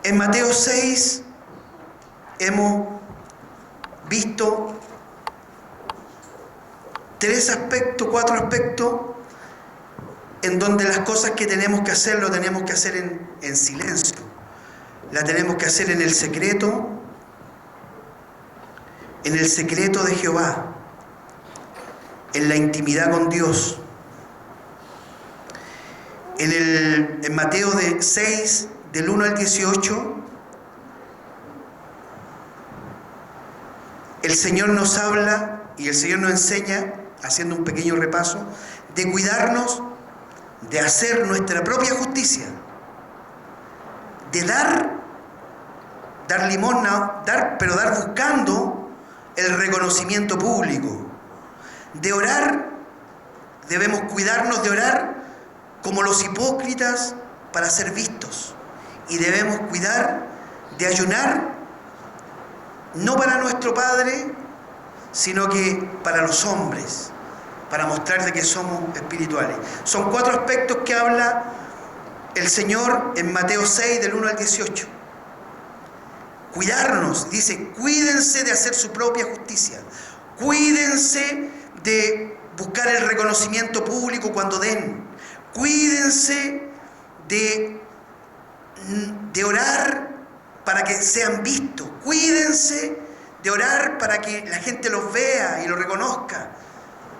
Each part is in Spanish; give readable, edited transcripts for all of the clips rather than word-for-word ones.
En Mateo 6 hemos visto cuatro aspectos en donde las cosas que tenemos que hacer, lo tenemos que hacer en silencio. La tenemos que hacer en el secreto de Jehová, en la intimidad con Dios. En Mateo 6, del 1 al 18, el Señor nos habla y el Señor nos enseña, haciendo un pequeño repaso, de cuidarnos, de hacer nuestra propia justicia, de dar limosna, pero dar buscando el reconocimiento público. De orar, debemos cuidarnos de orar como los hipócritas para ser vistos. Y debemos cuidar de ayunar, no para nuestro Padre, sino que para los hombres, para mostrar de que somos espirituales. Son cuatro aspectos que habla el Señor en Mateo 6, del 1 al 18. Cuidarnos, dice, cuídense de hacer su propia justicia. Cuídense de buscar el reconocimiento público cuando den. Cuídense de orar para que sean vistos. Cuídense de orar para que la gente los vea y los reconozca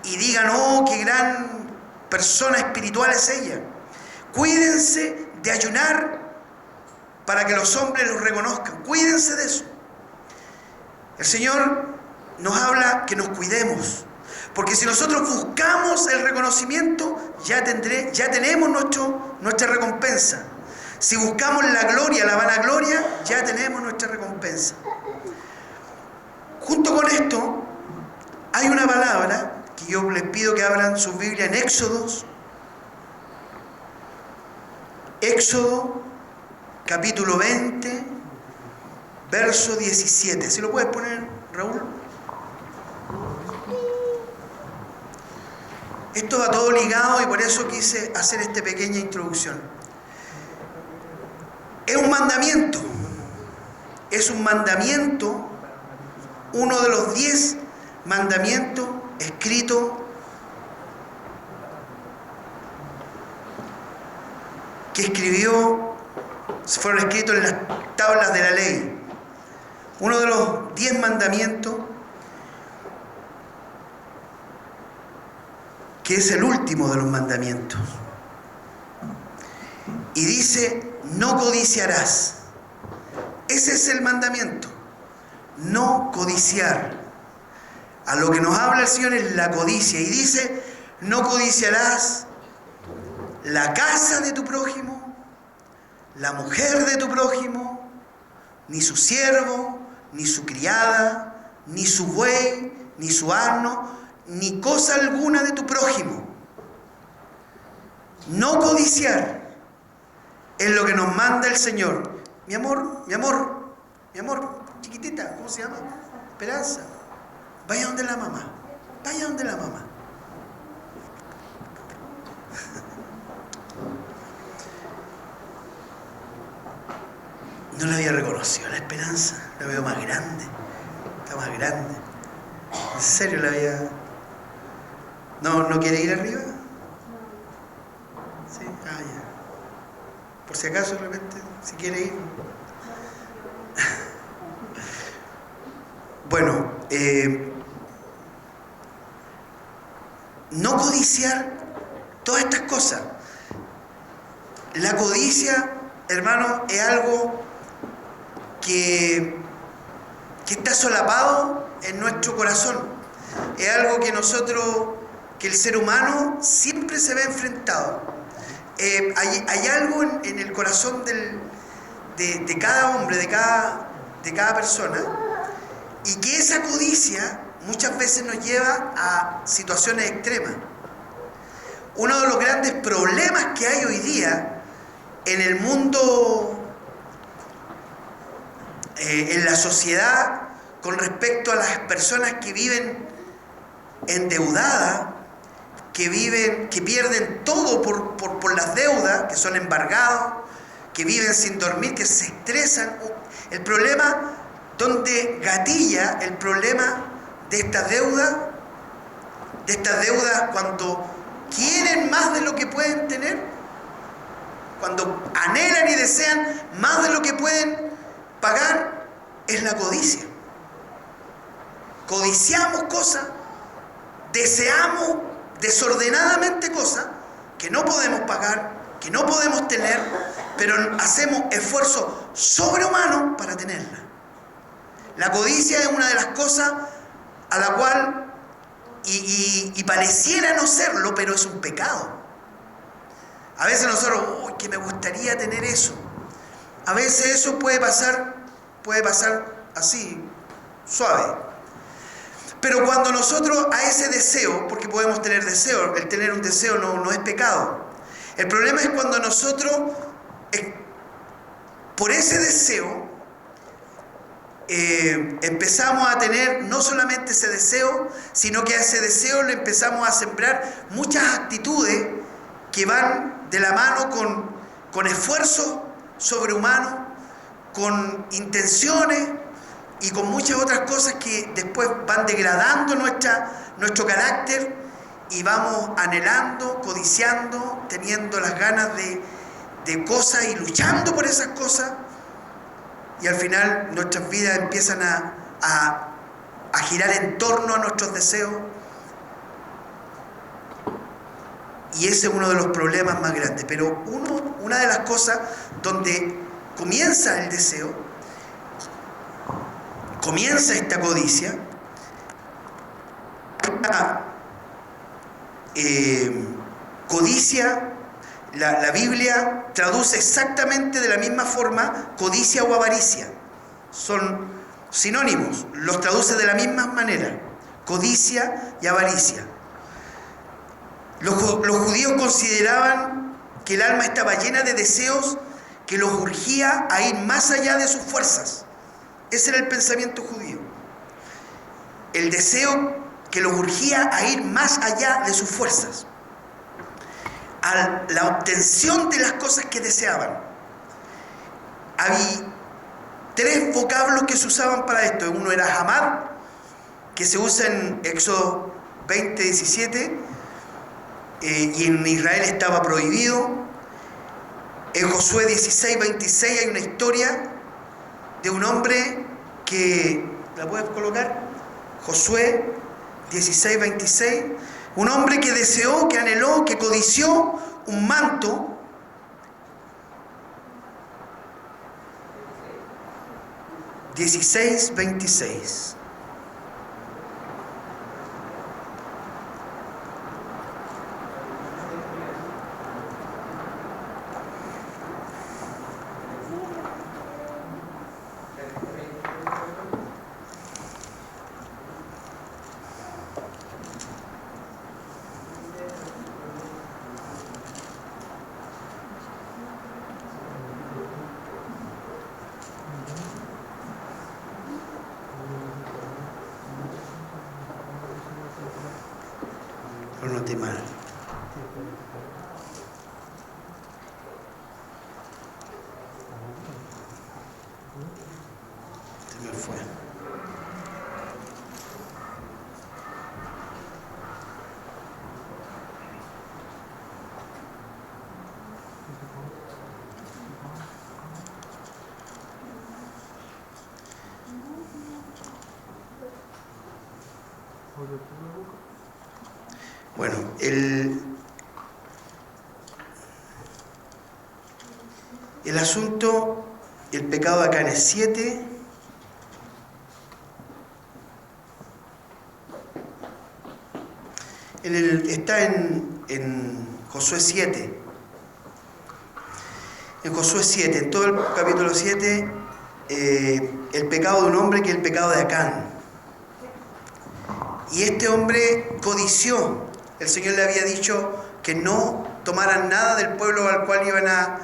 y digan, oh, qué gran persona espiritual es ella. Cuídense de ayunar para que los hombres los reconozcan. Cuídense de eso. El Señor nos habla que nos cuidemos, porque si nosotros buscamos el reconocimiento, ya tenemos nuestra recompensa. Si buscamos la gloria, la vanagloria, ya tenemos nuestra recompensa. Junto con esto, hay una palabra que yo les pido que abran su Biblia en Éxodo, capítulo 20, verso 17. ¿Sí lo puedes poner, Raúl? Esto va todo ligado y por eso quise hacer esta pequeña introducción. Es un mandamiento, uno de los 10 mandamientos fueron escritos en las tablas de la ley. Uno de los 10 mandamientos, que es el último de los mandamientos. Y dice, no codiciarás. Ese es el mandamiento. No codiciar. A lo que nos habla el Señor es la codicia. Y dice, no codiciarás la casa de tu prójimo, la mujer de tu prójimo, ni su siervo, ni su criada, ni su buey, ni su asno, ni cosa alguna de tu prójimo. No codiciar es lo que nos manda el Señor. Mi amor, chiquitita, ¿cómo se llama? Esperanza. Vaya donde la mamá. No la había reconocido, la Esperanza. La veo más grande. Está más grande. En serio la había... ¿No quiere ir arriba? Sí, ya. Por si acaso de repente, si quiere ir. Bueno, no codiciar todas estas cosas. La codicia, hermano, es algo que está solapado en nuestro corazón. Es algo que el ser humano siempre se ve enfrentado. Hay algo en el corazón de cada hombre, de cada persona, y que esa codicia muchas veces nos lleva a situaciones extremas. Uno de los grandes problemas que hay hoy día en el mundo, en la sociedad, con respecto a las personas que viven endeudadas, que pierden todo por las deudas, que son embargados, que viven sin dormir, que se estresan. El problema, donde gatilla el problema de estas deudas, cuando quieren más de lo que pueden tener, cuando anhelan y desean más de lo que pueden pagar, es la codicia. Codiciamos cosas, deseamos desordenadamente cosas que no podemos pagar, que no podemos tener, pero hacemos esfuerzos sobrehumanos para tenerla. La codicia es una de las cosas a la cual, y pareciera no serlo, pero es un pecado. A veces nosotros, uy, que me gustaría tener eso. A veces eso puede pasar así, suave. Pero cuando nosotros a ese deseo, porque podemos tener deseo, el tener un deseo no es pecado. El problema es cuando nosotros, por ese deseo, empezamos a tener no solamente ese deseo, sino que a ese deseo le empezamos a sembrar muchas actitudes que van de la mano con esfuerzos sobrehumanos, con intenciones y con muchas otras cosas que después van degradando nuestro carácter, y vamos anhelando, codiciando, teniendo las ganas de cosas y luchando por esas cosas, y al final nuestras vidas empiezan a girar en torno a nuestros deseos, y ese es uno de los problemas más grandes. Pero una de las cosas donde comienza el deseo, comienza esta codicia, codicia, la Biblia traduce exactamente de la misma forma codicia o avaricia. Son sinónimos, los traduce de la misma manera, codicia y avaricia. Los judíos consideraban que el alma estaba llena de deseos que los urgía a ir más allá de sus fuerzas. Ese era el pensamiento judío. El deseo que los urgía a ir más allá de sus fuerzas, a la obtención de las cosas que deseaban. Había 3 vocablos que se usaban para esto. Uno era hamad, que se usa en Éxodo 20:17, y en Israel estaba prohibido. En Josué 16:26 hay una historia de un hombre que, ¿la puedes colocar? Josué 16:26, un hombre que deseó, que anheló, que codició un manto. (16:26) Lo noté mal. Se me fue. Bueno, el asunto, el pecado de Acán es 7. Está en Josué 7. En Josué 7, en todo el capítulo 7, el pecado de un hombre, que es el pecado de Acán. Y este hombre codició. El Señor le había dicho que no tomaran nada del pueblo al cual iban a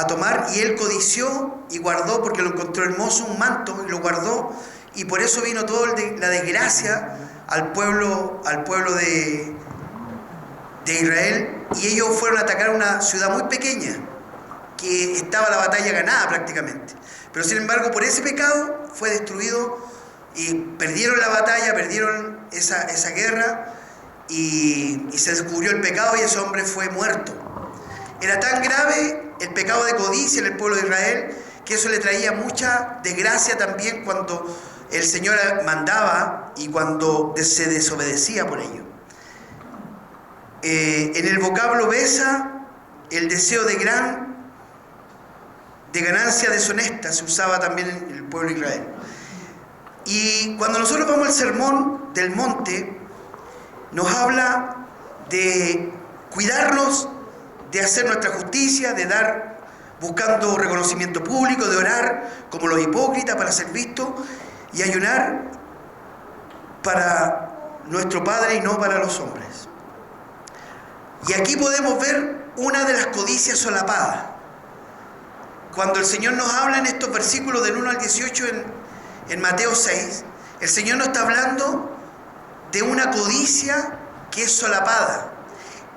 tomar, y él codició y guardó, porque lo encontró hermoso, un manto, y lo guardó, y por eso vino toda la desgracia al pueblo de Israel, y ellos fueron a atacar una ciudad muy pequeña, que estaba la batalla ganada prácticamente. Pero sin embargo, por ese pecado fue destruido y perdieron la batalla, perdieron esa guerra y se descubrió el pecado y ese hombre fue muerto. Era tan grave el pecado de codicia en el pueblo de Israel que eso le traía mucha desgracia también cuando el Señor mandaba y cuando se desobedecía por ello. En el vocablo besa, el deseo de ganancia deshonesta se usaba también en el pueblo de Israel. Y cuando nosotros vamos al sermón del monte, nos habla de cuidarnos, de hacer nuestra justicia, de dar, buscando reconocimiento público, de orar como los hipócritas para ser vistos y ayunar para nuestro Padre y no para los hombres. Y aquí podemos ver una de las codicias solapadas. Cuando el Señor nos habla en estos versículos del 1 al 18 en Mateo 6, el Señor nos está hablando de una codicia que es solapada.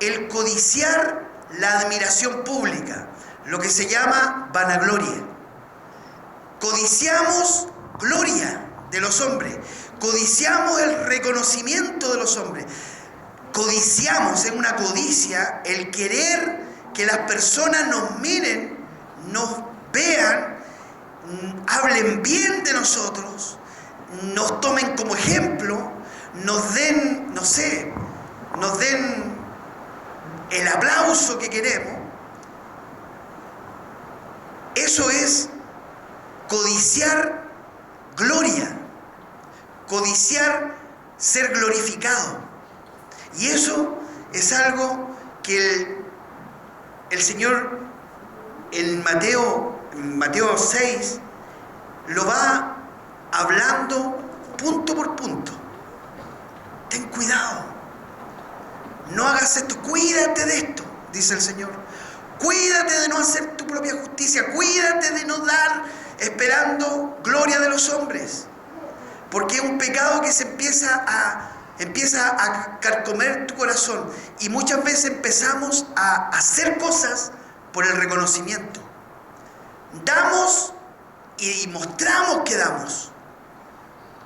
El codiciar la admiración pública, lo que se llama vanagloria. Codiciamos gloria de los hombres, codiciamos el reconocimiento de los hombres, codiciamos, en una codicia, el querer que las personas nos miren, nos vean, hablen bien de nosotros, nos tomen como ejemplo, nos den, nos den el aplauso que queremos. Eso es codiciar gloria, codiciar ser glorificado. Y eso es algo que el Señor en Mateo 6 lo va hablando punto por punto. Ten cuidado, no hagas esto, cuídate de esto, dice el Señor. Cuídate de no hacer tu propia justicia, cuídate de no dar esperando gloria de los hombres, porque es un pecado que se empieza a carcomer tu corazón y muchas veces empezamos a hacer cosas por el reconocimiento. Damos y mostramos que damos.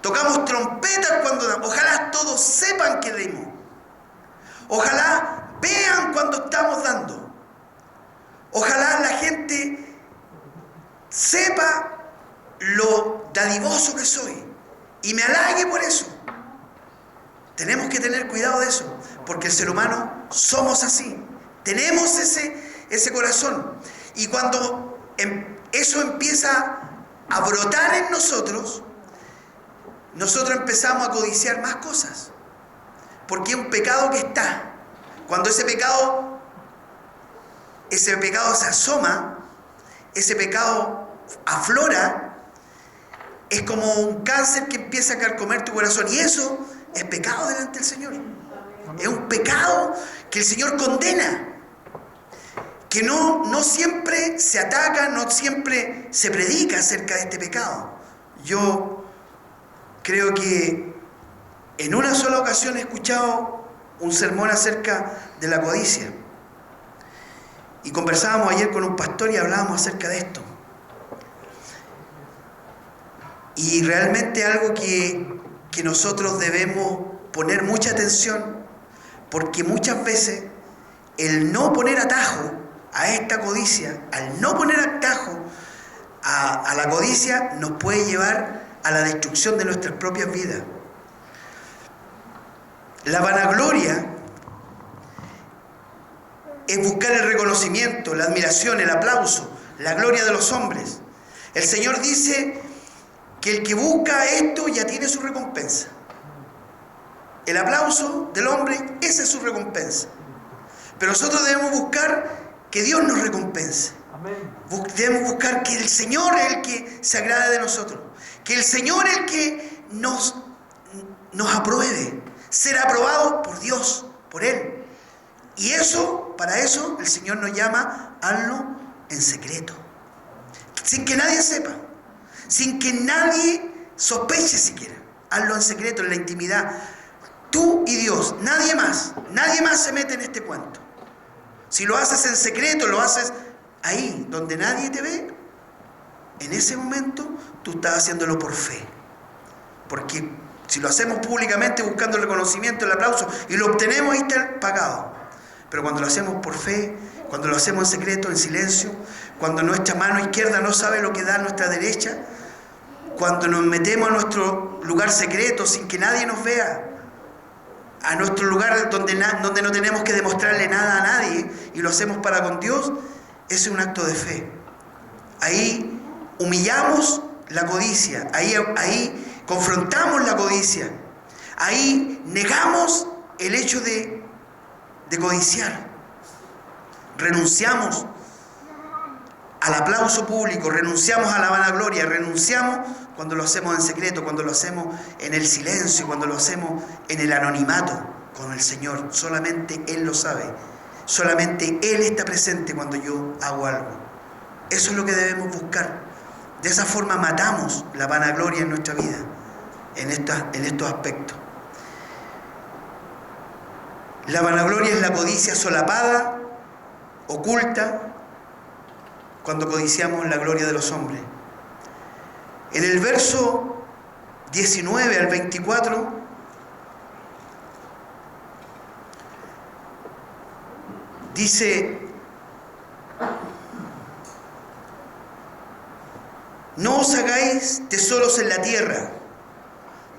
Tocamos trompetas cuando damos. Ojalá todos sepan que dimos. Ojalá vean cuando estamos dando. Ojalá la gente sepa lo dadivoso que soy y me halague por eso. Tenemos que tener cuidado de eso, porque el ser humano somos así. Tenemos ese corazón. Y cuando eso empieza a brotar en nosotros empezamos a codiciar más cosas. Porque es un pecado que está. Cuando ese pecado se asoma, ese pecado aflora, es como un cáncer que empieza a carcomer tu corazón. Y eso es pecado delante del Señor. Es un pecado que el Señor condena. Que no siempre se ataca, no siempre se predica acerca de este pecado. Yo creo que en una sola ocasión he escuchado un sermón acerca de la codicia. Y conversábamos ayer con un pastor y hablábamos acerca de esto. Y realmente algo que nosotros debemos poner mucha atención, porque muchas veces el no poner atajo a esta codicia, al no poner atajo a la codicia, nos puede llevar a la destrucción de nuestras propias vidas. La vanagloria es buscar el reconocimiento, la admiración, el aplauso, la gloria de los hombres. El Señor dice que el que busca esto ya tiene su recompensa. El aplauso del hombre, esa es su recompensa. Pero nosotros debemos buscar que Dios nos recompense. Debemos buscar que el Señor es el que se agrade de nosotros. Que el Señor es el que nos apruebe. Ser aprobado por Dios, por Él. Y para eso el Señor nos llama, hazlo en secreto. Sin que nadie sepa. Sin que nadie sospeche siquiera. Hazlo en secreto, en la intimidad. Tú y Dios, nadie más se mete en este cuento. Si lo haces en secreto, lo haces ahí donde nadie te ve, en ese momento tú estás haciéndolo por fe. Porque si lo hacemos públicamente buscando el reconocimiento, el aplauso, y lo obtenemos, ahí está pagado. Pero cuando lo hacemos por fe, cuando lo hacemos en secreto, en silencio, cuando nuestra mano izquierda no sabe lo que da nuestra derecha, cuando nos metemos a nuestro lugar secreto sin que nadie nos vea, a nuestro lugar donde no tenemos que demostrarle nada a nadie, y lo hacemos para con Dios, ese es un acto de fe. Ahí humillamos la codicia, ahí confrontamos la codicia, ahí negamos el hecho de codiciar, renunciamos al aplauso público, renunciamos a la vanagloria, renunciamos cuando lo hacemos en secreto, cuando lo hacemos en el silencio, cuando lo hacemos en el anonimato con el Señor. Solamente Él lo sabe, solamente Él está presente cuando yo hago algo. Eso es lo que debemos buscar. De esa forma matamos la vanagloria en nuestra vida, en estos aspectos. La vanagloria es la codicia solapada, oculta, cuando codiciamos la gloria de los hombres. En el verso 19 al 24, dice: no os hagáis tesoros en la tierra,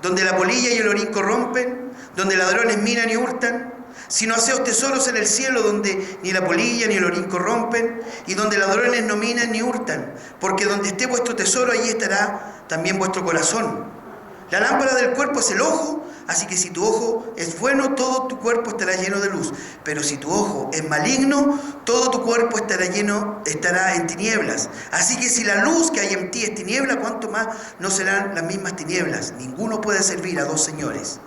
donde la polilla y el orín corrompen, donde ladrones minan y hurtan, sino haceos tesoros en el cielo, donde ni la polilla ni el orín corrompen, y donde ladrones no minan ni hurtan, porque donde esté vuestro tesoro, allí estará también vuestro corazón. La lámpara del cuerpo es el ojo, así que si tu ojo es bueno, todo tu cuerpo estará lleno de luz. Pero si tu ojo es maligno, todo tu cuerpo estará en tinieblas. Así que si la luz que hay en ti es tiniebla, ¿cuánto más no serán las mismas tinieblas? Ninguno puede servir a dos señores,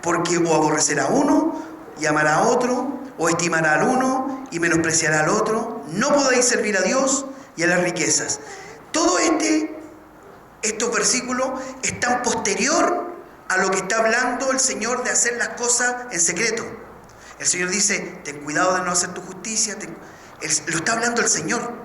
porque o aborrecerá a uno y amará a otro, o estimará al uno y menospreciará al otro. No podéis servir a Dios y a las riquezas. Todo estos versículos están posterior a lo que está hablando el Señor de hacer las cosas en secreto. El Señor dice: ten cuidado de no hacer tu justicia. Lo está hablando el Señor.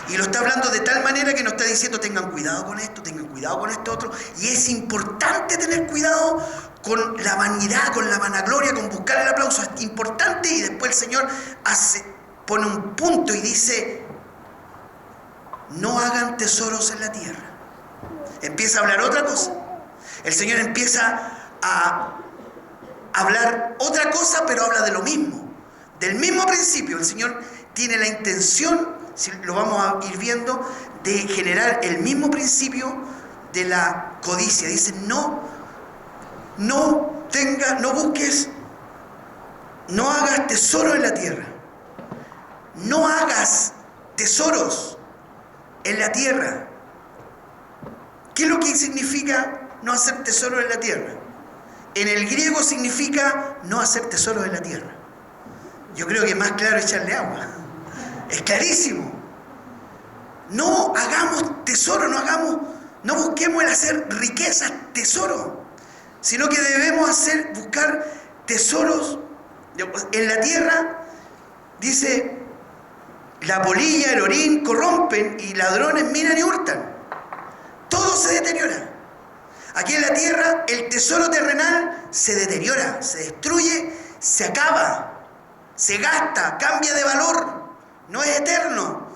Y lo está hablando de tal manera que nos está diciendo: tengan cuidado con esto, tengan cuidado con esto otro. Y es importante tener cuidado con la vanidad, con la vanagloria, con buscar el aplauso. Es importante. Y después el Señor pone un punto y dice: no hagan tesoros en la tierra. Empieza a hablar otra cosa. El Señor empieza a hablar otra cosa, pero habla de lo mismo, del mismo principio. El Señor tiene la intención, si lo vamos a ir viendo, de generar el mismo principio de la codicia. Dice: no busques, no hagas tesoro en la tierra. No hagas tesoros en la tierra. ¿Qué es lo que significa no hacer tesoro en la tierra? En el griego significa no hacer tesoro en la tierra. Yo creo que es más claro echarle agua. Es clarísimo. No hagamos tesoro, no busquemos el hacer riquezas, tesoro, sino que debemos buscar tesoros en la tierra. Dice: la polilla, el orín corrompen y ladrones minan y hurtan. Todo se deteriora. Aquí en la tierra el tesoro terrenal se deteriora, se destruye, se acaba, se gasta, cambia de valor. No es eterno,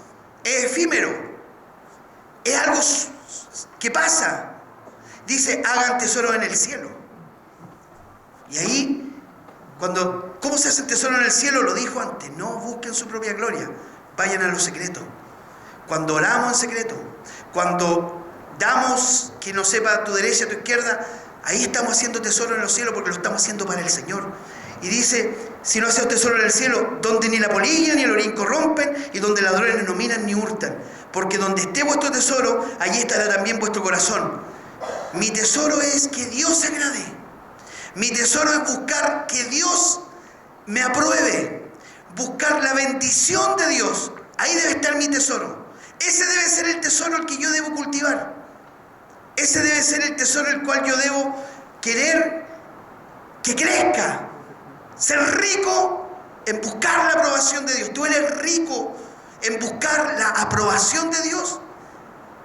es efímero, es algo que pasa. Dice: hagan tesoro en el cielo. Y ahí, ¿cómo se hace tesoro en el cielo? Lo dijo antes: no busquen su propia gloria, vayan a lo secreto. Cuando oramos en secreto, cuando damos, que no sepa tu derecha, tu izquierda, ahí estamos haciendo tesoro en los cielos, porque lo estamos haciendo para el Señor. Y dice: si no hacéis tesoro en el cielo, donde ni la polilla ni el orín corrompen, y donde ladrones no minan ni hurtan, porque donde esté vuestro tesoro, allí estará también vuestro corazón. Mi tesoro es que Dios se agrade. Mi tesoro es buscar que Dios me apruebe, buscar la bendición de Dios. Ahí debe estar mi tesoro. Ese debe ser el tesoro el que yo debo cultivar. Ese debe ser el tesoro el cual yo debo querer que crezca. Ser rico en buscar la aprobación de Dios. Tú eres rico en buscar la aprobación de Dios?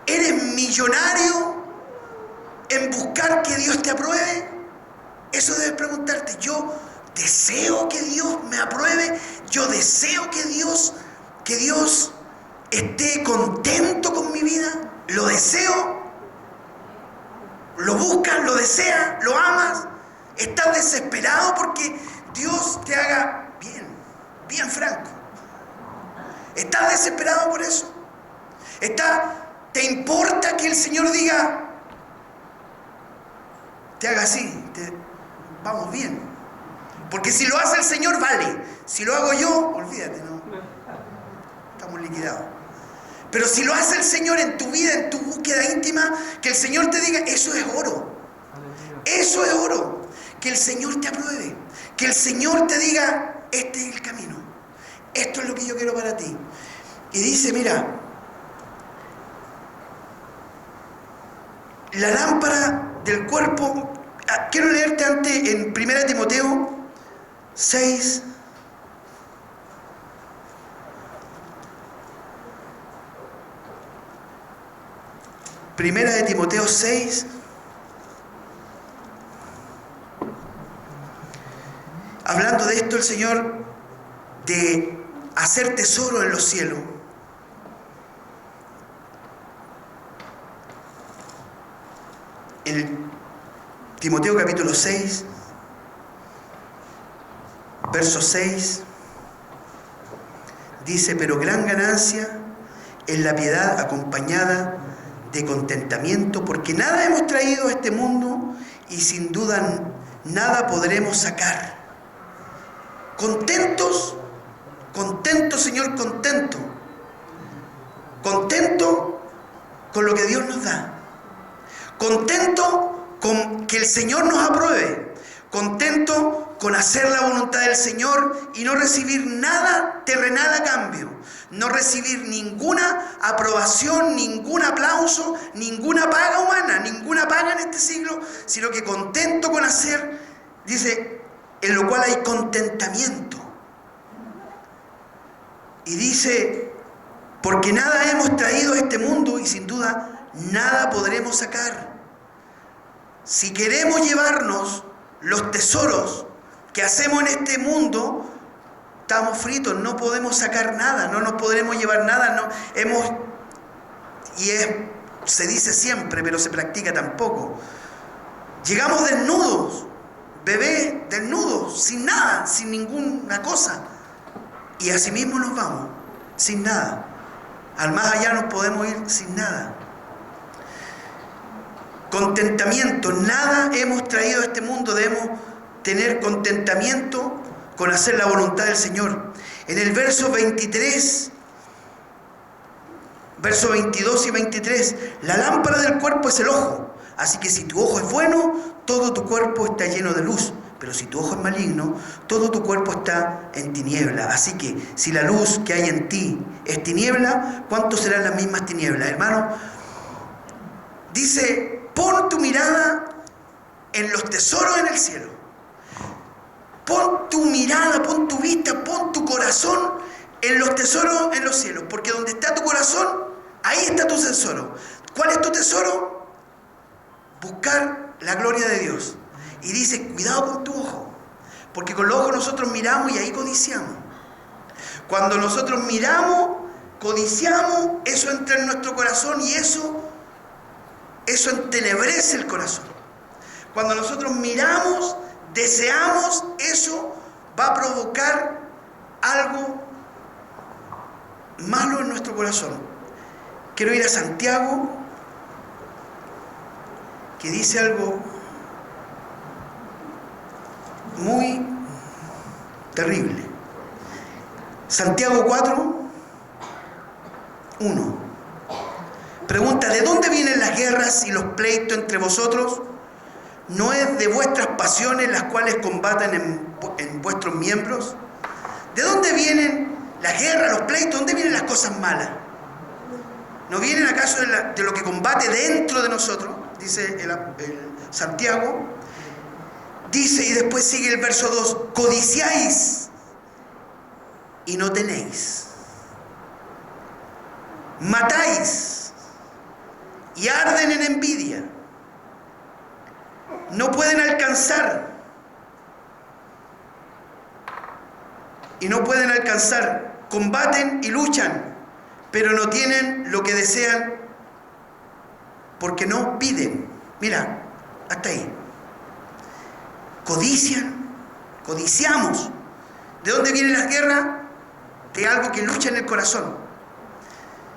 ¿Eres millonario en buscar que Dios te apruebe? Eso debes preguntarte. Yo deseo que Dios me apruebe. Yo deseo que Dios esté contento con mi vida. Lo deseo. Lo buscas, lo deseas, lo amas. Estás desesperado porque Dios te haga bien franco. ¿Estás desesperado por eso? ¿Te importa que el Señor diga, te haga así, vamos bien? Porque si lo hace el Señor, vale. Si lo hago yo, olvídate, no. Estamos liquidados. Pero si lo hace el Señor en tu vida, en tu búsqueda íntima, que el Señor te diga, eso es oro. Eso es oro. Que el Señor te apruebe. Que el Señor te diga, este es el camino. Esto es lo que yo quiero para ti. Y dice, mira, la lámpara del cuerpo. Quiero leerte antes en 1 Timoteo 6. Primera de Timoteo 6. Hablando de esto el Señor, de hacer tesoro en los cielos. En Timoteo capítulo 6, verso 6, dice, pero gran ganancia es la piedad acompañada de contentamiento, porque nada hemos traído a este mundo y sin duda nada podremos sacar. Contentos, Señor, contento con lo que Dios nos da, contento con que el Señor nos apruebe, contento con hacer la voluntad del Señor y no recibir nada terrenal a cambio, no recibir ninguna aprobación, ningún aplauso, ninguna paga humana, ninguna paga en este siglo, sino que contento con hacer, dice, en lo cual hay contentamiento. Y dice, porque nada hemos traído a este mundo y sin duda nada podremos sacar. Si queremos llevarnos los tesoros que hacemos en este mundo, estamos fritos, no podemos sacar nada, no nos podremos llevar nada, se dice siempre, pero se practica tampoco. Llegamos desnudos, bebé, desnudos, sin nada, sin ninguna cosa. Y así mismo nos vamos, sin nada. Al más allá nos podemos ir sin nada. Contentamiento, nada hemos traído a este mundo, debemos tener contentamiento con hacer la voluntad del Señor. En el verso 23, verso 22 y 23, la lámpara del cuerpo es el ojo, así que si tu ojo es bueno, todo tu cuerpo está lleno de luz, pero si tu ojo es maligno, todo tu cuerpo está en tiniebla. Así que si la luz que hay en ti es tiniebla, ¿cuánto serán las mismas tinieblas? Hermano, dice, pon tu mirada en los tesoros en el cielo. Pon tu mirada, pon tu vista, pon tu corazón en los tesoros en los cielos, porque donde está tu corazón, ahí está tu tesoro. ¿Cuál es tu tesoro? Buscar la gloria de Dios. Y dice, cuidado con tu ojo, porque con los ojos nosotros miramos y ahí codiciamos. Cuando nosotros miramos, codiciamos, eso entra en nuestro corazón y eso entenebrece el corazón. Cuando nosotros miramos, deseamos, eso va a provocar algo malo en nuestro corazón. Quiero ir a Santiago, que dice algo muy terrible. Santiago 4, 1. Pregunta, ¿de dónde vienen las guerras y los pleitos entre vosotros? ¿No es de vuestras pasiones las cuales combaten en vuestros miembros? ¿De dónde vienen las guerras, los pleitos? ¿Dónde vienen las cosas malas? ¿No vienen acaso de lo que combate dentro de nosotros? Dice el Santiago. Dice, y después sigue el verso 2, codiciáis y no tenéis. matáis y arden en envidia. No pueden alcanzar y no pueden alcanzar. Combaten y luchan, pero no tienen lo que desean porque no piden. Mira, hasta ahí. Codician, codiciamos. ¿De dónde viene la guerra? De algo que lucha en el corazón.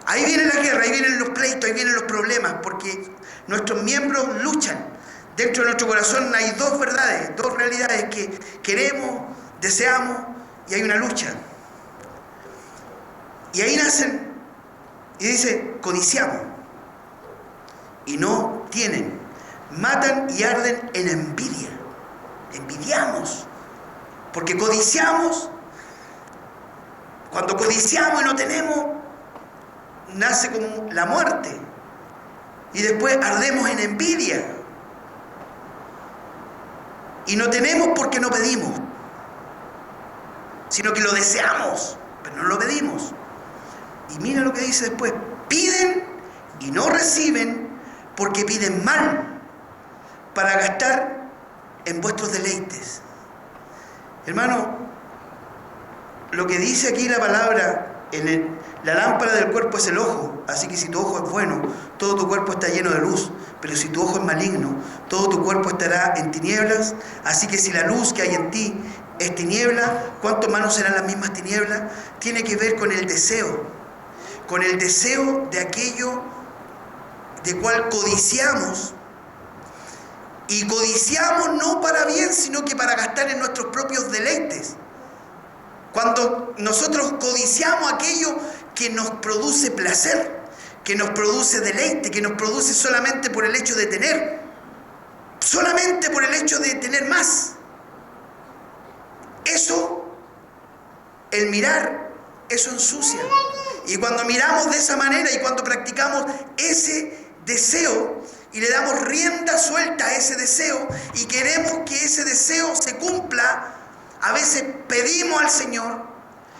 Ahí viene la guerra, ahí vienen los pleitos, ahí vienen los problemas, porque nuestros miembros luchan. Dentro de nuestro corazón hay dos verdades, dos realidades que queremos, deseamos, y hay una lucha. Y ahí nacen, y dice, codiciamos, y no tienen. Matan y arden en envidia. Envidiamos, porque codiciamos. Cuando codiciamos y no tenemos, nace como la muerte. Y después ardemos en envidia. Y no tenemos porque no pedimos, sino que lo deseamos, pero no lo pedimos. Y mira lo que dice después: piden y no reciben porque piden mal para gastar en vuestros deleites. Hermano, lo que dice aquí la palabra, la lámpara del cuerpo es el ojo, así que si tu ojo es bueno, todo tu cuerpo está lleno de luz, pero si tu ojo es maligno, todo tu cuerpo estará en tinieblas. Así que si la luz que hay en ti es tiniebla, ¿cuánto más no serán las mismas tinieblas? Tiene que ver con el deseo de aquello de cual codiciamos. Y codiciamos no para bien, sino que para gastar en nuestros propios deleites. Cuando nosotros codiciamos aquello que nos produce placer, que nos produce deleite, que nos produce solamente por el hecho de tener, solamente por el hecho de tener más. Eso, el mirar, eso ensucia. Y cuando miramos de esa manera y cuando practicamos ese deseo y le damos rienda suelta a ese deseo y queremos que ese deseo se cumpla, a veces pedimos al Señor,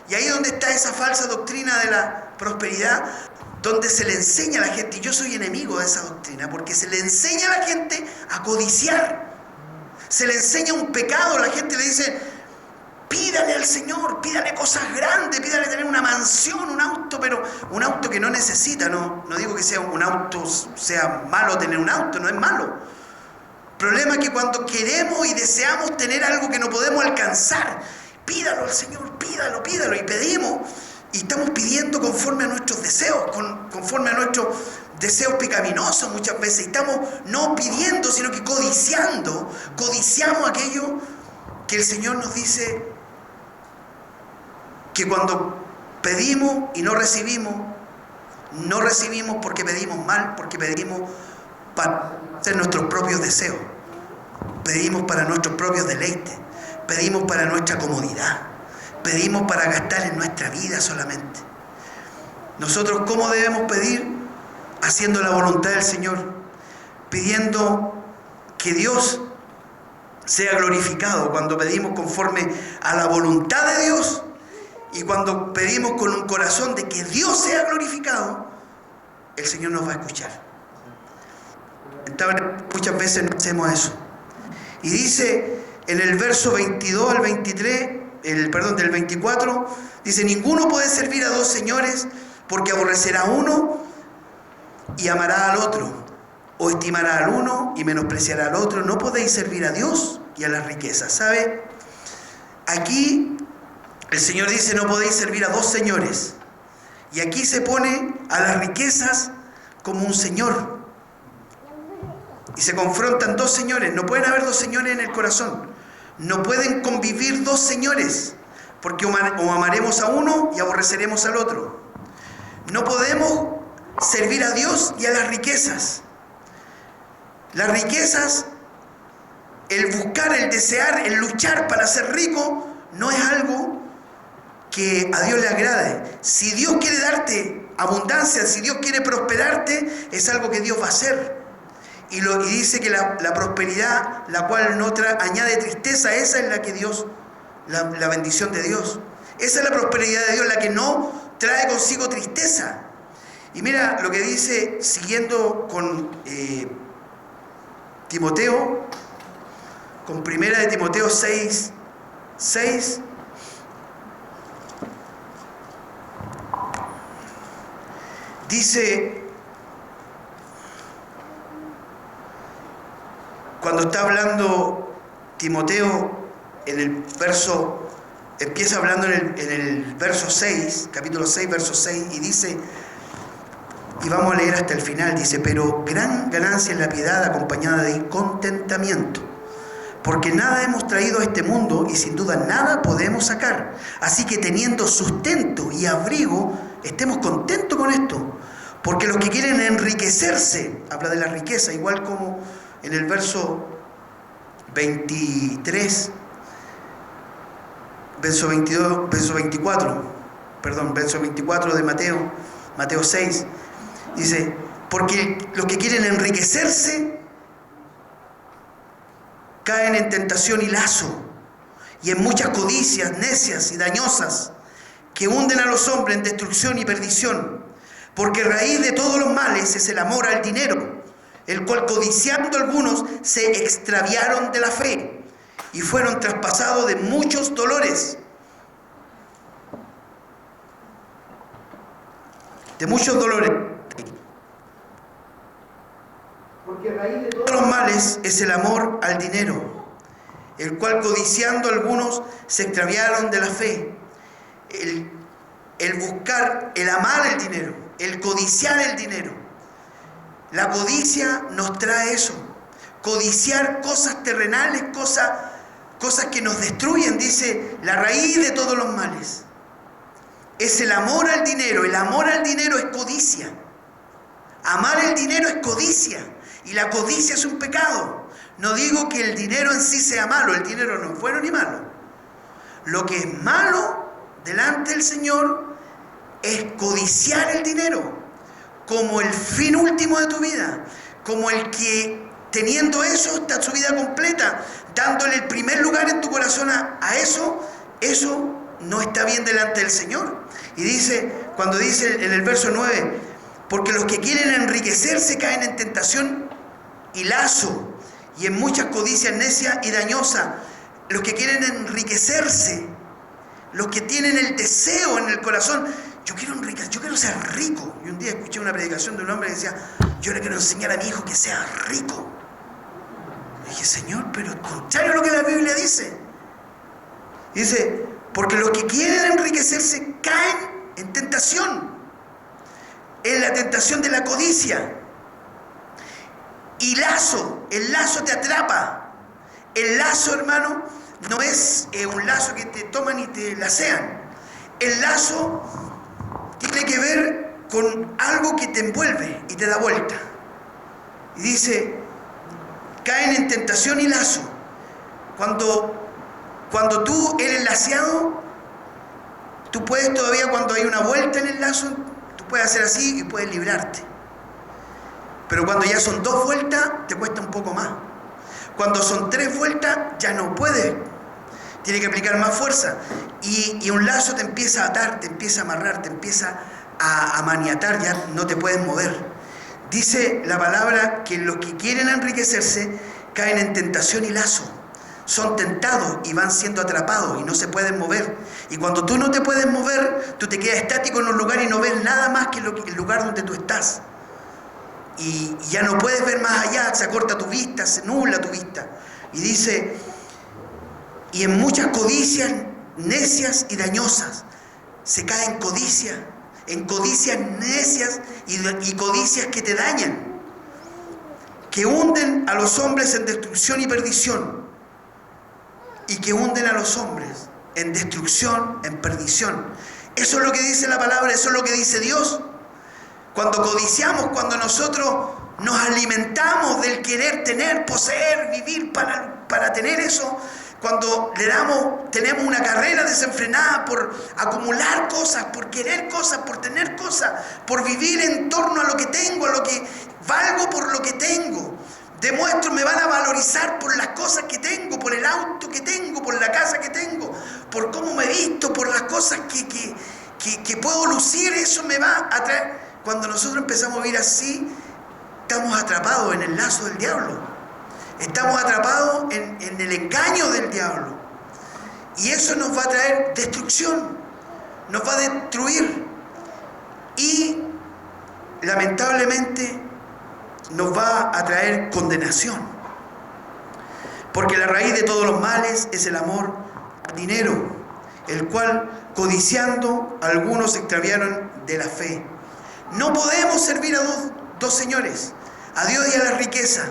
y ahí donde está esa falsa doctrina de la prosperidad, donde se le enseña a la gente, y yo soy enemigo de esa doctrina, porque se le enseña a la gente a codiciar, se le enseña un pecado, la gente le dice, pídale al Señor, pídale cosas grandes, pídale tener una mansión, un auto, pero un auto que no necesita, no digo que sea un auto, sea malo tener un auto, no es malo. El problema es que cuando queremos y deseamos tener algo que no podemos alcanzar, pídalo al Señor, pídalo, y pedimos, y estamos pidiendo conforme a nuestros deseos, conforme a nuestros deseos pecaminosos muchas veces. Estamos no pidiendo, sino que codiciamos aquello que el Señor nos dice que cuando pedimos y no recibimos porque pedimos mal, porque pedimos para hacer nuestros propios deseos, pedimos para nuestros propios deleites, pedimos para nuestra comodidad, pedimos para gastar en nuestra vida solamente. Nosotros, ¿cómo debemos pedir? Haciendo la voluntad del Señor, pidiendo que Dios sea glorificado. Cuando pedimos conforme a la voluntad de Dios y cuando pedimos con un corazón de que Dios sea glorificado, el Señor nos va a escuchar. Muchas veces no hacemos eso. Y dice en el verso 22 al 23, del 24, dice: ninguno puede servir a dos señores, porque aborrecerá a uno y amará al otro, o estimará al uno y menospreciará al otro. No podéis servir a Dios y a las riquezas. ¿Sabe? Aquí el Señor dice: no podéis servir a dos señores. Y aquí se pone a las riquezas como un señor. Y se confrontan dos señores. No pueden haber dos señores en el corazón. No pueden convivir dos señores, porque o amaremos a uno y aborreceremos al otro. No podemos servir a Dios y a las riquezas. Las riquezas, el buscar, el desear, el luchar para ser rico, no es algo que a Dios le agrade. Si Dios quiere darte abundancia, si Dios quiere prosperarte, es algo que Dios va a hacer. Y dice que la prosperidad, la cual no añade tristeza, esa es la que Dios, la bendición de Dios. Esa es la prosperidad de Dios, la que no trae consigo tristeza. Y mira lo que dice, siguiendo con Timoteo, con primera de Timoteo 6:6. Dice, cuando está hablando Timoteo en el verso, empieza hablando en el verso 6, capítulo 6, verso 6, y dice, y vamos a leer hasta el final, dice, pero gran ganancia es la piedad acompañada de contentamiento, porque nada hemos traído a este mundo y sin duda nada podemos sacar. Así que teniendo sustento y abrigo, estemos contentos con esto. Porque los que quieren enriquecerse, habla de la riqueza, igual como en el verso 23, verso 22, verso 24, perdón, verso 24 de Mateo 6, dice, porque los que quieren enriquecerse caen en tentación y lazo, y en muchas codicias necias y dañosas, que hunden a los hombres en destrucción y perdición. Porque raíz de todos los males es el amor al dinero, el cual codiciando algunos se extraviaron de la fe y fueron traspasados de muchos dolores. De muchos dolores. Porque raíz de todos los males es el amor al dinero, el cual codiciando algunos se extraviaron de la fe. El buscar, el amar el dinero, el codiciar el dinero. La codicia nos trae eso. Codiciar cosas terrenales, cosas que nos destruyen, dice, la raíz de todos los males. Es el amor al dinero. El amor al dinero es codicia. Amar el dinero es codicia. Y la codicia es un pecado. No digo que el dinero en sí sea malo. El dinero no es bueno ni malo. Lo que es malo delante del Señor es codiciar el dinero como el fin último de tu vida, como el que teniendo eso está su vida completa, dándole el primer lugar en tu corazón a eso no está bien delante del Señor. Y dice, cuando dice en el verso 9, porque los que quieren enriquecerse caen en tentación y lazo, y en muchas codicias necias y dañosas. Los que quieren enriquecerse, los que tienen el deseo en el corazón, yo quiero ser rico. Y un día escuché una predicación de un hombre que decía, yo le quiero enseñar a mi hijo que sea rico. Y dije, Señor, pero contrario a lo que la Biblia dice. Dice, porque los que quieren enriquecerse caen en tentación, en la tentación de la codicia. Y lazo, el lazo te atrapa. El lazo, hermano, no es un lazo que te toman y te lacean. El lazo tiene que ver con algo que te envuelve y te da vuelta. Y dice, caen en tentación y lazo. Cuando tú eres laceado, tú puedes todavía, cuando hay una vuelta en el lazo, tú puedes hacer así y puedes librarte. Pero cuando ya son 2 vueltas, te cuesta un poco más. Cuando son 3 vueltas, ya no puedes. Tiene que aplicar más fuerza. Y un lazo te empieza a atar, te empieza a amarrar, te empieza a maniatar, ya no te puedes mover. Dice la palabra que los que quieren enriquecerse caen en tentación y lazo. Son tentados y van siendo atrapados y no se pueden mover. Y cuando tú no te puedes mover, tú te quedas estático en un lugar y no ves nada más que el lugar donde tú estás. Y ya no puedes ver más allá, se acorta tu vista, se nubla tu vista. Y dice, y en muchas codicias necias y dañosas, se cae en codicias necias y codicias que te dañan, que hunden a los hombres en destrucción y perdición, y que hunden a los hombres en destrucción, en perdición. Eso es lo que dice la palabra, eso es lo que dice Dios. Cuando codiciamos, cuando nosotros nos alimentamos del querer tener, poseer, vivir para tener eso, cuando tenemos una carrera desenfrenada por acumular cosas, por querer cosas, por tener cosas, por vivir en torno a lo que tengo, a lo que valgo por lo que tengo. Demuestro, me van a valorizar por las cosas que tengo, por el auto que tengo, por la casa que tengo, por cómo me he visto, por las cosas que puedo lucir, eso me va a traer. cuando nosotros empezamos a vivir así, estamos atrapados en el lazo del diablo. Estamos atrapados en el engaño del diablo. Y eso nos va a traer destrucción, nos va a destruir. Y lamentablemente nos va a traer condenación. Porque la raíz de todos los males es el amor al dinero, el cual, codiciando, algunos se extraviaron de la fe. No podemos servir a dos señores, a Dios y a la riqueza.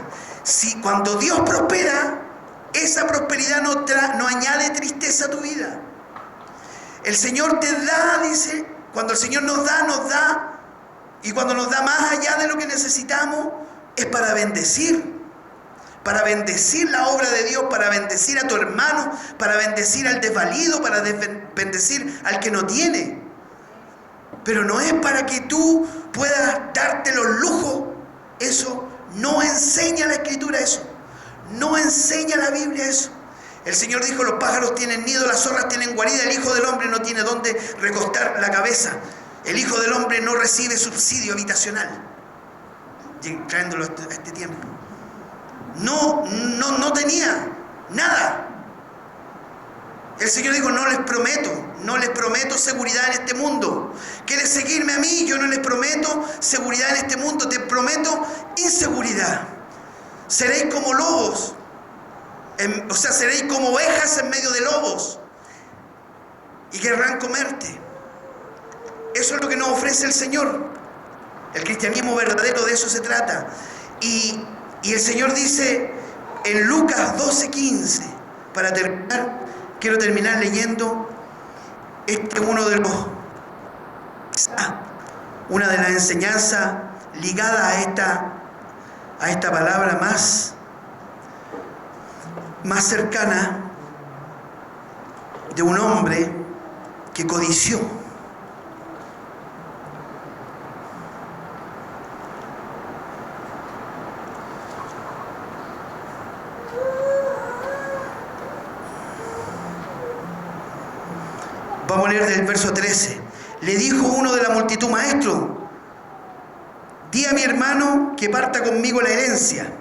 Si cuando Dios prospera, esa prosperidad no añade tristeza a tu vida. El Señor te da, dice, cuando el Señor nos da, y cuando nos da más allá de lo que necesitamos, es para bendecir la obra de Dios, para bendecir a tu hermano, para bendecir al desvalido, para bendecir al que no tiene. Pero no es para que tú puedas darte los lujos. Eso no enseña la Escritura, eso no enseña la Biblia, eso. El Señor dijo: los pájaros tienen nido, las zorras tienen guarida, el Hijo del Hombre no tiene dónde recostar la cabeza. El Hijo del Hombre no recibe subsidio habitacional, trayéndolo a este tiempo. No tenía nada. El Señor dijo: no les prometo seguridad en este mundo. ¿Quieres seguirme a mí? Yo no les prometo seguridad en este mundo, te prometo inseguridad. Seréis como lobos, seréis como ovejas en medio de lobos, y querrán comerte. Eso es lo que nos ofrece el Señor. El cristianismo verdadero de eso se trata. Y el Señor dice en Lucas 12:15, para terminar, quiero terminar leyendo una de las enseñanzas ligadas a esta palabra más cercana, de un hombre que codició. Vamos a leer del verso 13. Le dijo uno de la multitud: maestro, di a mi hermano que parta conmigo la herencia.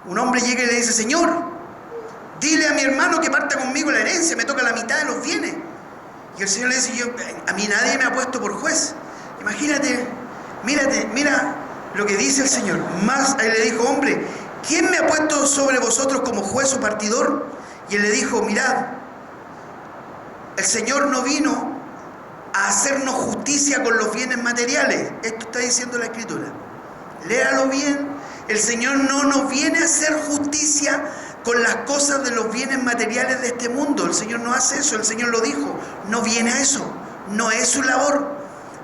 Un hombre llega y le dice: Señor, dile a mi hermano que parta conmigo la herencia, me toca la mitad de los bienes. Y el Señor le dice: a mí nadie me ha puesto por juez. Imagínate, mira lo que dice el Señor. Más él le dijo: hombre, ¿quién me ha puesto sobre vosotros como juez o partidor? Y él le dijo: mirad, el Señor no vino a hacernos justicia con los bienes materiales. Esto está diciendo la Escritura. Léalo bien. El Señor no nos viene a hacer justicia con las cosas de los bienes materiales de este mundo. El Señor no hace eso. El Señor lo dijo. No viene a eso. No es su labor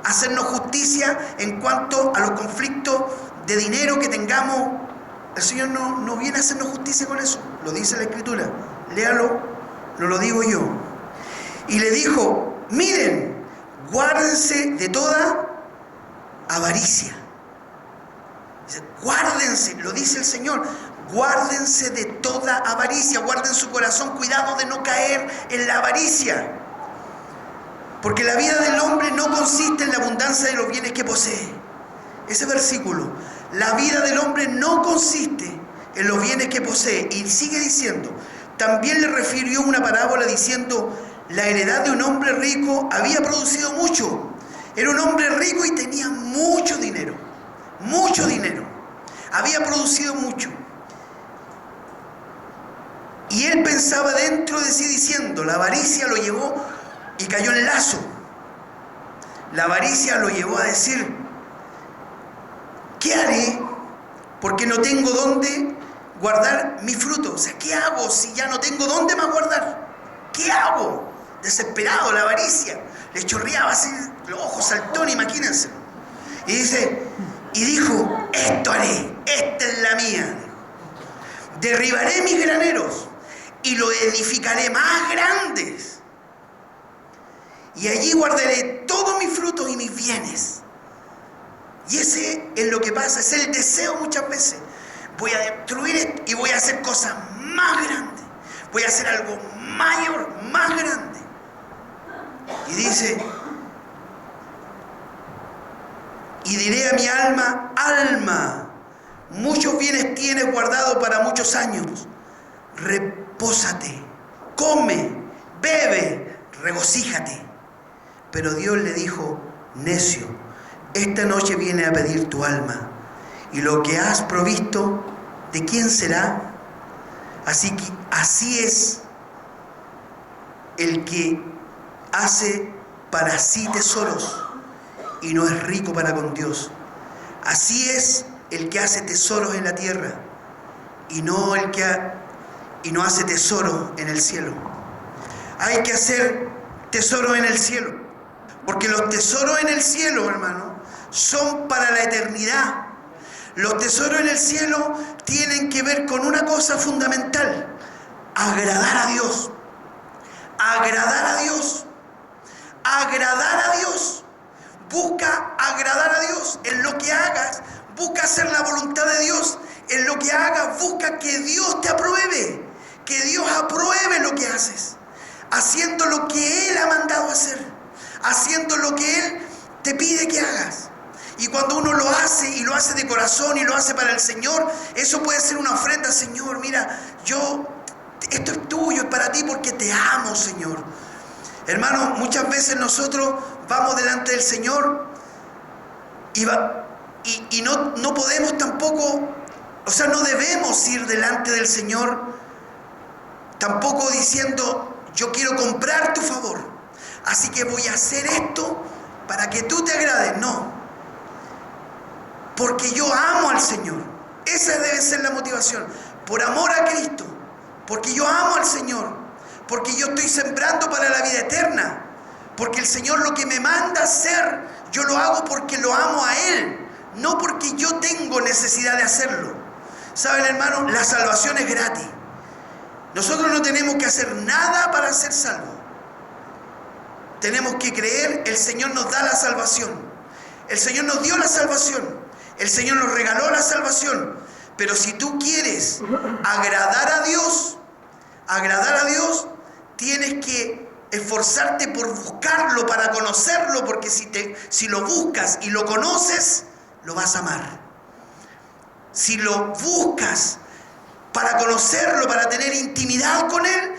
hacernos justicia en cuanto a los conflictos de dinero que tengamos. El Señor no viene a hacernos justicia con eso. Lo dice la Escritura. Léalo. No lo digo yo. Y le dijo: miren, guárdense de toda avaricia. Dice: guárdense, lo dice el Señor, guárdense de toda avaricia, guarden su corazón, cuidado de no caer en la avaricia. Porque la vida del hombre no consiste en la abundancia de los bienes que posee. Ese versículo, la vida del hombre no consiste en los bienes que posee. Y sigue diciendo, también le refirió una parábola diciendo: la heredad de un hombre rico había producido mucho. Era un hombre rico y tenía mucho dinero. Mucho dinero. Había producido mucho. Y él pensaba dentro de sí diciendo: la avaricia lo llevó y cayó en el lazo. La avaricia lo llevó a decir: ¿qué haré? Porque no tengo dónde guardar mi fruto. O sea, ¿qué hago si ya no tengo dónde más guardar? ¿Qué hago? Desesperado, la avaricia. Le chorreaba así, los ojos saltón, imagínense. Y dijo: esto haré, esta es la mía. Derribaré mis graneros y lo edificaré más grandes. Y allí guardaré todos mis frutos y mis bienes. Y ese es lo que pasa, es el deseo muchas veces. Voy a destruir esto y voy a hacer cosas más grandes. Voy a hacer algo mayor, más grande. Y dice: Y diré a mi alma, alma, muchos bienes tienes guardado para muchos años. Repósate, come, bebe, regocíjate. Pero Dios le dijo, necio, esta noche viene a pedir tu alma, y lo que has provisto, ¿de quién será? Así es el que hace para sí tesoros y no es rico para con Dios. Así es el que hace tesoros en la tierra y no hace tesoros en el cielo. Hay que hacer tesoros en el cielo, porque los tesoros en el cielo, hermano, son para la eternidad. Los tesoros en el cielo tienen que ver con una cosa fundamental: agradar a Dios. Agradar a Dios. Agradar a Dios. Busca agradar a Dios. En lo que hagas, busca hacer la voluntad de Dios. En lo que hagas, busca que Dios te apruebe. Que Dios apruebe lo que haces. Haciendo lo que Él ha mandado hacer. Haciendo lo que Él te pide que hagas. Y cuando uno lo hace, y lo hace de corazón, y lo hace para el Señor, eso puede ser una ofrenda. Señor, mira, esto es tuyo, es para ti porque te amo, Señor. Hermano, muchas veces nosotros vamos delante del Señor y no podemos tampoco, no debemos ir delante del Señor tampoco diciendo, yo quiero comprar tu favor, así que voy a hacer esto para que tú te agrades. No, porque yo amo al Señor. Esa debe ser la motivación. Por amor a Cristo. Porque yo amo al Señor. Porque yo estoy sembrando para la vida eterna. Porque el Señor lo que me manda hacer, yo lo hago porque lo amo a Él. No porque yo tengo necesidad de hacerlo. ¿Saben, hermano? La salvación es gratis. Nosotros no tenemos que hacer nada para ser salvos. Tenemos que creer. El Señor nos da la salvación. El Señor nos dio la salvación. El Señor nos regaló la salvación. Pero si tú quieres agradar a Dios, tienes que esforzarte por buscarlo, para conocerlo, porque si lo buscas y lo conoces, lo vas a amar. Si lo buscas para conocerlo, para tener intimidad con Él,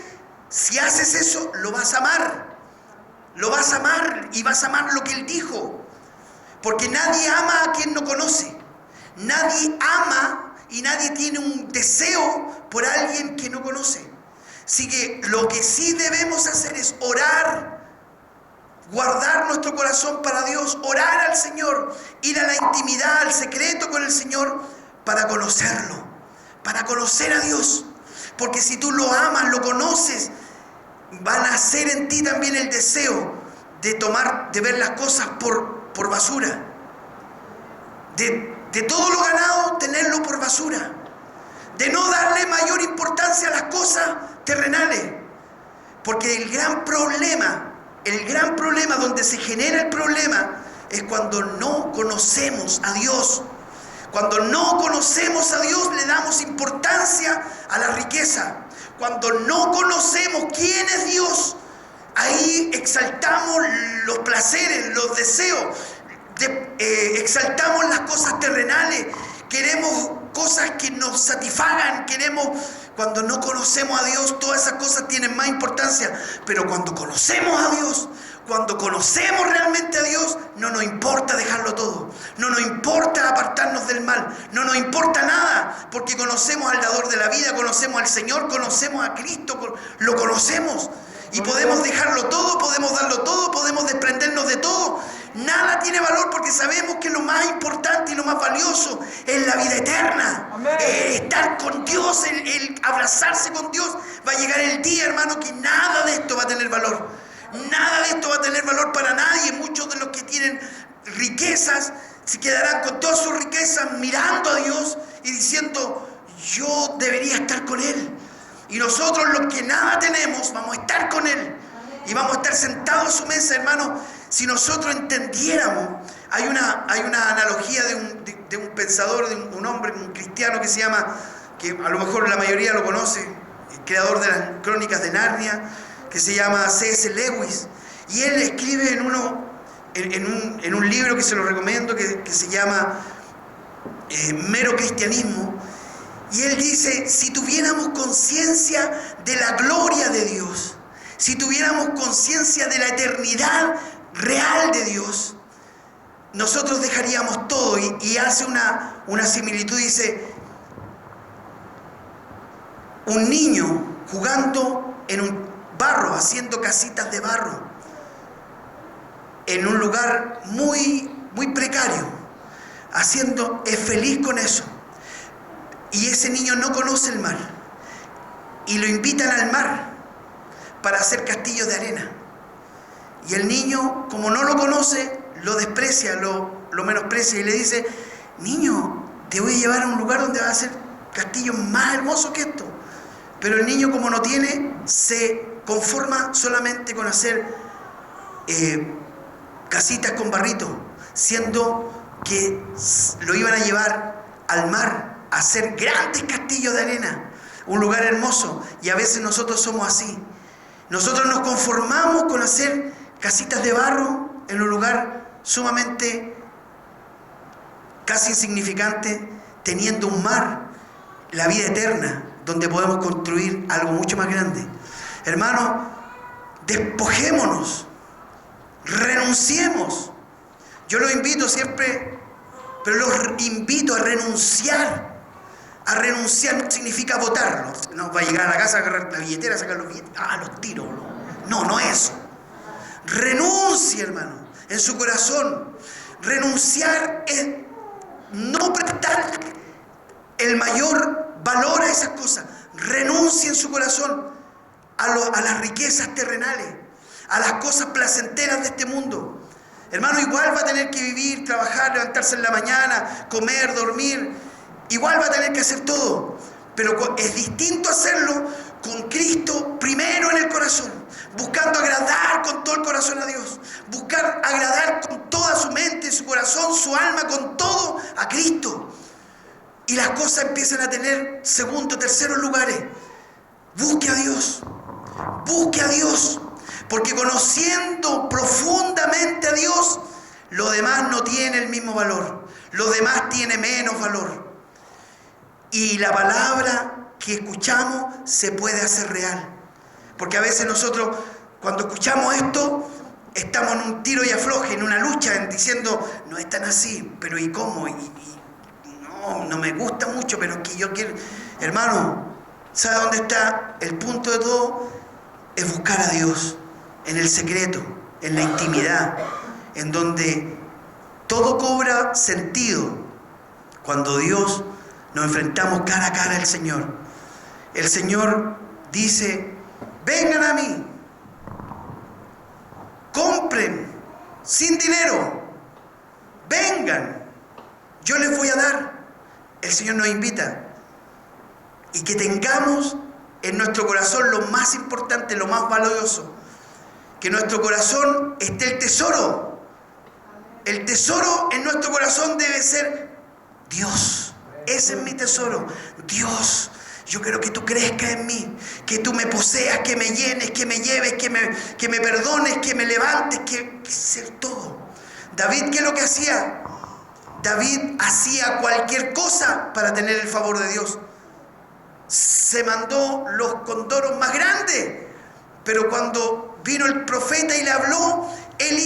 si haces eso, lo vas a amar. Lo vas a amar y vas a amar lo que Él dijo. Porque nadie ama a quien no conoce. Nadie ama y nadie tiene un deseo por alguien que no conoce. Así que lo que sí debemos hacer es orar, guardar nuestro corazón para Dios, orar al Señor, ir a la intimidad, al secreto con el Señor para conocerlo, para conocer a Dios. Porque si tú lo amas, lo conoces, va a nacer en ti también el deseo de ver las cosas por basura, de todo lo ganado tenerlo por basura, de no darle mayor importancia a las cosas terrenales, porque el gran problema donde se genera el problema es cuando no conocemos a Dios. Cuando no conocemos a Dios, le damos importancia a la riqueza. Cuando no conocemos quién es Dios, ahí exaltamos los placeres, los deseos, exaltamos las cosas terrenales, queremos cosas que nos satisfagan, cuando no conocemos a Dios, todas esas cosas tienen más importancia. Pero cuando conocemos a Dios, cuando conocemos realmente a Dios, no nos importa dejarlo todo, no nos importa apartarnos del mal, no nos importa nada, porque conocemos al dador de la vida, conocemos al Señor, conocemos a Cristo, lo conocemos. Y podemos dejarlo todo, podemos darlo todo, podemos desprendernos de todo. Nada tiene valor porque sabemos que lo más importante y lo más valioso es la vida eterna. Estar con Dios, el abrazarse con Dios. Va a llegar el día, hermano, que nada de esto va a tener valor. Nada de esto va a tener valor para nadie. Muchos de los que tienen riquezas se quedarán con todas sus riquezas mirando a Dios y diciendo, yo debería estar con Él. Y nosotros, los que nada tenemos, vamos a estar con Él. Y vamos a estar sentados a su mesa, hermano. Si nosotros entendiéramos, hay una analogía de un pensador, de un hombre, un cristiano que se llama, que a lo mejor la mayoría lo conoce, el creador de las Crónicas de Narnia, que se llama C.S. Lewis. Y él escribe en uno en un libro que se lo recomiendo, que se llama Mero Cristianismo, y él dice, si tuviéramos conciencia de la gloria de Dios, si tuviéramos conciencia de la eternidad real de Dios, nosotros dejaríamos todo. Y hace una similitud, dice, un niño jugando en un barro, haciendo casitas de barro, en un lugar muy, muy precario, es feliz con eso. Y ese niño no conoce el mar, y lo invitan al mar para hacer castillos de arena. Y el niño, como no lo conoce, lo desprecia, lo menosprecia y le dice, niño, te voy a llevar a un lugar donde vas a hacer castillos más hermosos que esto. Pero el niño, como no tiene, se conforma solamente con hacer casitas con barrito, siendo que lo iban a llevar al mar a hacer grandes castillos de arena, un lugar hermoso. Y a veces nosotros somos así. Nosotros nos conformamos con hacer casitas de barro en un lugar sumamente casi insignificante, teniendo un mar, la vida eterna, donde podemos construir algo mucho más grande. Hermanos, despojémonos, renunciemos. Yo los invito siempre, pero los invito a renunciar. A renunciar no significa votarlo. No va a llegar a la casa, agarrar la billetera, sacar los billetes. Los tiro. No eso. Renuncie, hermano, en su corazón. Renunciar es no prestar el mayor valor a esas cosas. Renuncie en su corazón a las riquezas terrenales, a las cosas placenteras de este mundo. Hermano, igual va a tener que vivir, trabajar, levantarse en la mañana, comer, dormir. Igual va a tener que hacer todo. Pero es distinto hacerlo con Cristo primero en el corazón, buscando agradar con todo el corazón a Dios, buscar agradar con toda su mente, su corazón, su alma, con todo a Cristo. Y las cosas empiezan a tener segundo, terceros lugares. Busque a Dios, porque conociendo profundamente a Dios, lo demás no tiene el mismo valor, lo demás tiene menos valor. Y la palabra que escuchamos se puede hacer real. Porque a veces nosotros, cuando escuchamos esto, estamos en un tiro y afloje, en una lucha, diciendo, no es tan así, pero ¿y cómo? No me gusta mucho, pero que yo quiero. Hermano, ¿sabe dónde está el punto de todo? Es buscar a Dios en el secreto, en la intimidad, en donde todo cobra sentido cuando Dios nos enfrentamos cara a cara al Señor. El Señor dice, vengan a mí, compren sin dinero, vengan, yo les voy a dar. El Señor nos invita, y que tengamos en nuestro corazón lo más importante, lo más valioso, que en nuestro corazón esté el tesoro. El tesoro en nuestro corazón debe ser Dios. Ese es mi tesoro, Dios. Yo quiero que tú crezcas en mí, que tú me poseas, que me llenes, que me lleves, que me perdones, que me levantes, que ser todo. David, ¿qué es lo que hacía? David hacía cualquier cosa para tener el favor de Dios. Se mandó los condoros más grandes, pero cuando vino el profeta y le habló, él